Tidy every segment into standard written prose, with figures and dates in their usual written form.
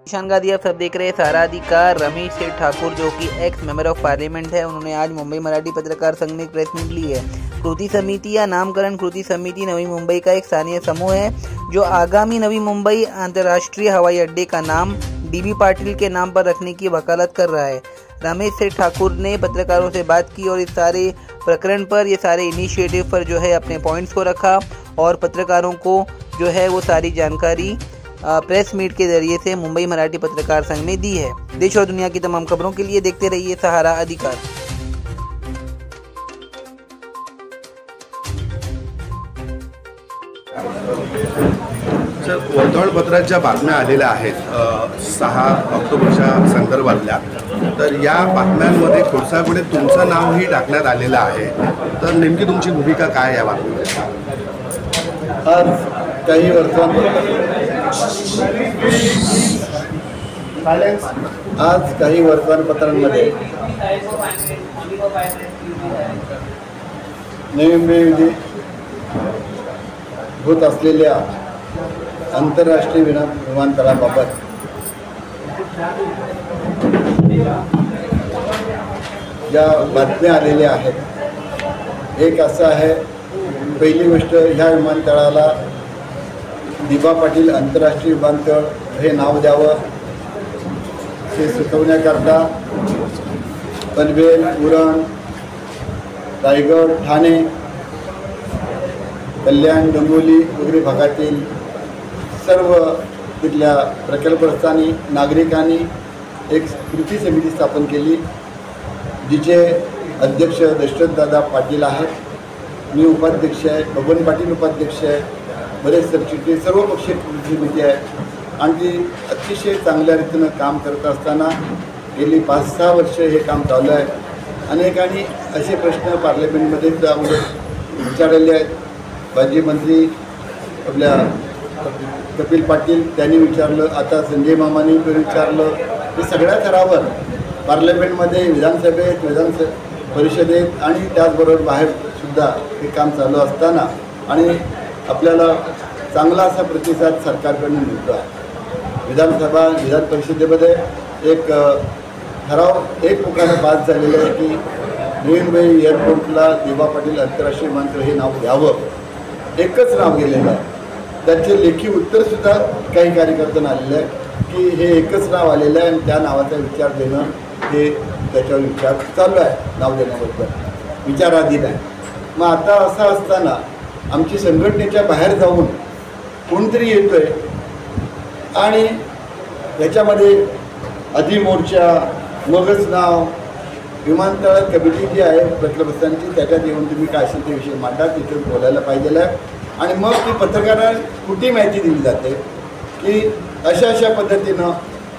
ईशान गादी आप सब देख रहे हैं सारा अधिकार। रमेश सेठ ठाकुर जो कि एक्स मेंबर ऑफ पार्लियामेंट है, उन्होंने आज मुंबई मराठी पत्रकार संघ में एक प्रेस मीट ली है। कृति समिति या नामकरण कृति समिति नवी मुंबई का एक स्थानीय समूह है जो आगामी नवी मुंबई अंतर्राष्ट्रीय हवाई अड्डे का नाम डीबी पाटिल के नाम पर रखने की वकालत कर रहा है। रमेश सेठ ठाकुर ने पत्रकारों से बात की और इस सारे प्रकरण पर, ये सारे इनिशिएटिव पर जो है अपने पॉइंट्स को रखा और पत्रकारों को जो है वो सारी जानकारी प्रेस मीट के जरिए से मुंबई मराठी पत्रकार संघ ने दी है। देश और दुनिया की तमाम खबरों के लिए देखते रहिए सहारा अधिकार। वर्तमानपत्राच्या बातम्या आलेल्या आहेत 6 ऑक्टोबरच्या संदर्भातल्या। तर या बातम्यांमध्ये खुर्सापुढे तुमचं नावही टाकण्यात आलेलं आहे, तर नेमकी तुमची भूमिका काय या बातमीमध्ये? आज काही वर्तमानपत्रांमध्ये नवी मुंबईमध्ये होत असलेल्या आंतरराष्ट्रीय विमानतळाबाबत ज्या बातम्या आलेल्या आहेत, एक असं आहे, पहिली गोष्ट, ह्या विमानतळाला दिबा पाटील आंतरराष्ट्रीय विमानतळ हे नाव द्यावं हे सुचवण्याकरता पनवेल, उरण, रायगड, ठाणे, कल्याण, डोंबिवली वगैरे भागातील सर्व तिथल्या प्रकल्पग्रस्तांनी, नागरिकांनी एक कृती समिती स्थापन केली, जिचे अध्यक्ष दशरथदादा पाटील आहेत, मी उपाध्यक्ष आहे, बबन पाटील उपाध्यक्ष आहे, बरेच सरचिटणीस, सर्व पक्षीय कृती समिती आहे आणि ती अतिशय चांगल्या रीतीनं काम करत असताना गेली 5-6 वर्ष हे काम चालू आहे। अनेकांनी असे प्रश्न पार्लमेंटमध्ये विचारलेले आहेत। माजी मंत्री आपल्या कपिल पाटील त्यांनी विचारलं, आता संजय मामांनी विचारलं, हे सगळ्या स्तरावर पार्लमेंटमध्ये, विधानसभेत, विधान परिषदेत आणि त्याचबरोबर बाहेर सुद्धा हे काम चालू असताना आणि आपल्याला चांगला असा प्रतिसाद सरकारकडून मिळतो आहे। विधानसभा, विधान परिषदेमध्ये एक ठराव एक मुखाने पास झालेला आहे की नवी मुंबई एअरपोर्टला दिबा पाटील आंतरराष्ट्रीय विमानतळ हे नाव द्यावं। एकच नाव गेलेलं आहे, त्याचे लेखी उत्तरसुद्धा काही कार्यकर्त्यांना आलेलं आहे की हे एकच नाव आलेलं आहे आणि त्या नावाचा विचार देणं हे त्याच्यावर विचार चालू आहे, नाव देण्याबद्दल विचाराधीन आहे। मग आता असं असताना आमची संघटनेच्या बाहेर जाऊन कोणतरी येतोय आणि याच्यामध्ये आधी मोर्चा, मगच नाव, विमानतळ कमिटी जी आहे प्रकल्पग्रस्तांची, त्याच्यात येऊन तुम्ही काय असेल ते विषय मांडा, तिथे बोलायला पाहिजे आहे आणि मग ती पत्रकारांना कुठे माहिती दिली जाते की अशा अशा पद्धतीनं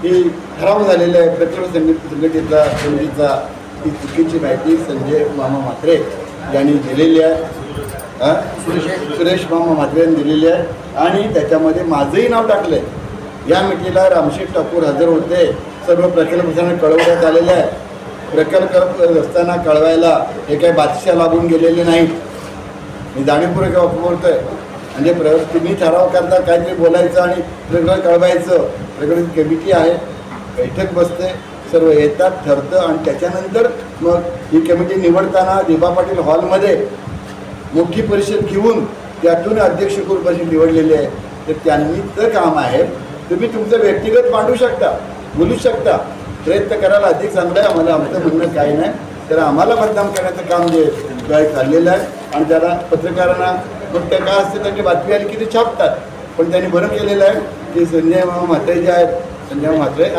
ही ठराव झालेलं आहे प्रकल्प संघटनेचा समितीचा, ती चुकीची माहिती संजय मामा म्हात्रे यांनी दिलेली आहे, सुरेश मामा म्हात्रे यांनी दिलेली आहे आणि त्याच्यामध्ये माझंही नाव टाकलं आहे। या मिटिंगला रामशेठ ठाकूर हजर होते, सर्व प्रकल्पग्रस्तांना कळवण्यात आलेलं आहे। प्रकल्पग्रस्तांना कळवायला हे काही बादशाह लागून गेलेले नाहीत, मी जाणीवपूर्वक बोलतोय, म्हणजे तुम्ही ठराव करता काहीतरी बोलायचं आणि प्रकल्प कळवायचं, प्रकल्प कमिटी आहे, बैठक बसते, सर्व येतात, ठरतं आणि त्याच्यानंतर मग ही कमिटी निवडताना दिबा पाटील हॉलमध्ये मोठी परिषद घेऊन त्यातून अध्यक्ष परिषद निवडलेली आहे। तर त्यांनीचं काम आहे, तुम्ही तुमचं व्यक्तिगत मांडू शकता, बोलू शकता, प्रयत्न करायला अधिक चांगलं आहे, आम्हाला आमचं म्हणणं काही नाही, तर आम्हाला बदनाम करण्याचं काम जे काय चाललेलं आहे आणि त्याला पत्रकारांना मग त्या काय असते त्यांची बातमी आली की ते छापतात, पण त्यांनी बरं केलेलं आहे की संजय मामा म्हात्रे जे आहेत, संजय म्हात्रे,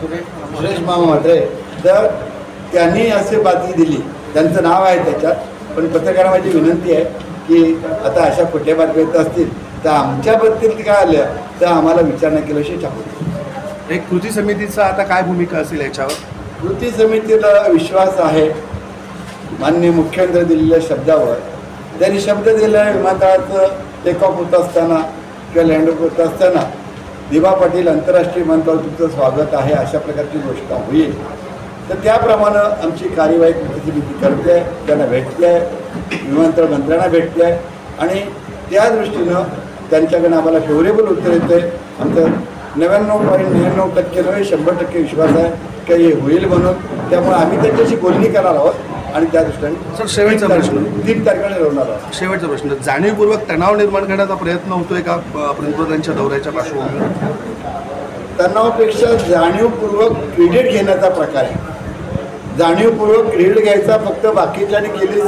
सुरेश मामा म्हात्रे, तर त्यांनी असे बातमी दिली, त्यांचं नाव आहे त्याच्यात, पण पत्रकारांची विनंती आहे की आता अशा खोट्या बातम्या येत असतील तर आमच्याबद्दल काय आल्या तर आम्हाला विचारणा केल्याशिवाय छापू। एक कृती समितीचा आता काय भूमिका असेल याच्यावर? कृती समितीला विश्वास आहे माननीय मुख्यमंत्री दिलेल्या शब्दावर। त्यांनी शब्द दिला, विमानतळाचं टेक ऑफ होत असताना किंवा लँडऑफ होत असताना दिबा पाटील आंतरराष्ट्रीय विमानतळ तुमचं स्वागत आहे अशा प्रकारची गोष्ट होईल, तर त्याप्रमाणे आमची कार्यवाही कृती समिती करते आहे, त्यांना भेटते आहे, विमानतळ मंत्र्यांना भेटते आहे आणि त्या दृष्टीनं त्यांच्याकडनं आम्हाला फेवरेबल उत्तर येतं आहे। आमचं 99.99% नव्हे 100% विश्वास आहे की हे होईल म्हणून. त्यामुळे आम्ही त्यांच्याशी बोलणी करणार आहोत आणि त्या दृष्टीने सर, शेवटचा प्रश्न. 3 तारखेला ठरवणार आहोत. शेवटचा प्रश्न, जाणीवपूर्वक तणाव निर्माण करण्याचा प्रयत्न होतोय का पंतप्रधानांच्या दौऱ्याच्या पार्श्वभूमीवर? तणावापेक्षा जाणीवपूर्वक क्रेडिट घेण्याचा प्रकार आहे. जाणीवपूर्वक क्रेडिट घ्यायचा फक्त बाकीच्याने केले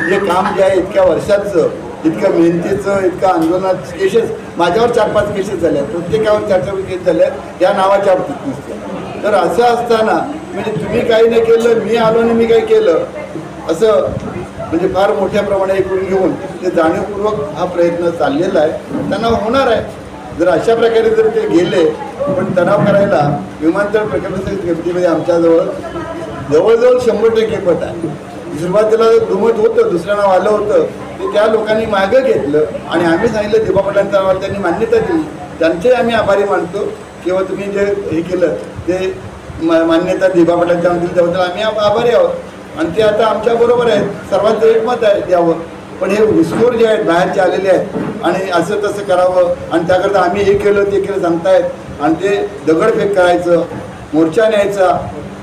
जे काम जे आहे इतक्या वर्षाचं, इतक्या मेहनतीचं, इतकं आंदोलनात केसेस माझ्यावर 4-5 केसेस झाल्या, प्रत्येकावर 4-4 केस झाल्या या नावाच्या बाबतीत नुसतं. तर असं असताना म्हणजे तुम्ही काही नाही केलं, मी आलो आणि मी काही केलं असं म्हणजे फार मोठ्या प्रमाणात ऐकून घेऊन ते जाणीवपूर्वक हा प्रयत्न चाललेला आहे. तणाव होणार आहे जर अशा प्रकारे जर ते गेले. पण तणाव करायला विमानतळ प्रकल्प समितीमध्ये आमच्याजवळ जवळजवळ 100% पट आहे. सुरुवातीला दुमत होतं, दुसरं नाव आलं होतं ते त्या लोकांनी मागं घेतलं आणि आम्ही सांगितलं दिबा पाटलांच्या नावाला त्यांनी मान्यता दिली. त्यांचे आम्ही आभारी मानतो किंवा तुम्ही जे हे केलं ते मान्यता दिबा पाटलांच्या दिली त्याबद्दल आम्ही आभारी आहोत. आणि ते आता आमच्याबरोबर आहेत, सर्वांचं एकमत आहे द्यावं. पण हे विस्फोट जे आहेत बाहेरचे आलेले आहेत आणि असं तसं करावं आणि त्याकरता आम्ही हे केलं ते केलं सांगतायत आणि ते दगडफेक करायचं, मोर्चा न्यायचा,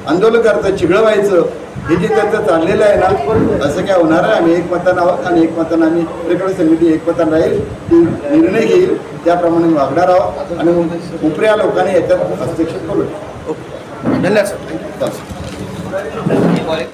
आंदोलन करायचं, चिघळवायचं हे जे त्यांचं चाललेलं आहे ना असं काय होणार आहे. आम्ही एकमतानं आहोत आणि एकमतानं आम्ही प्रकल्प समिती एकमतानं राहील, ती निर्णय घेईल त्याप्रमाणे वागणार आहोत आणि उपऱ्या लोकांनी याच्यात हस्तक्षेप करू. धन्यवाद सर.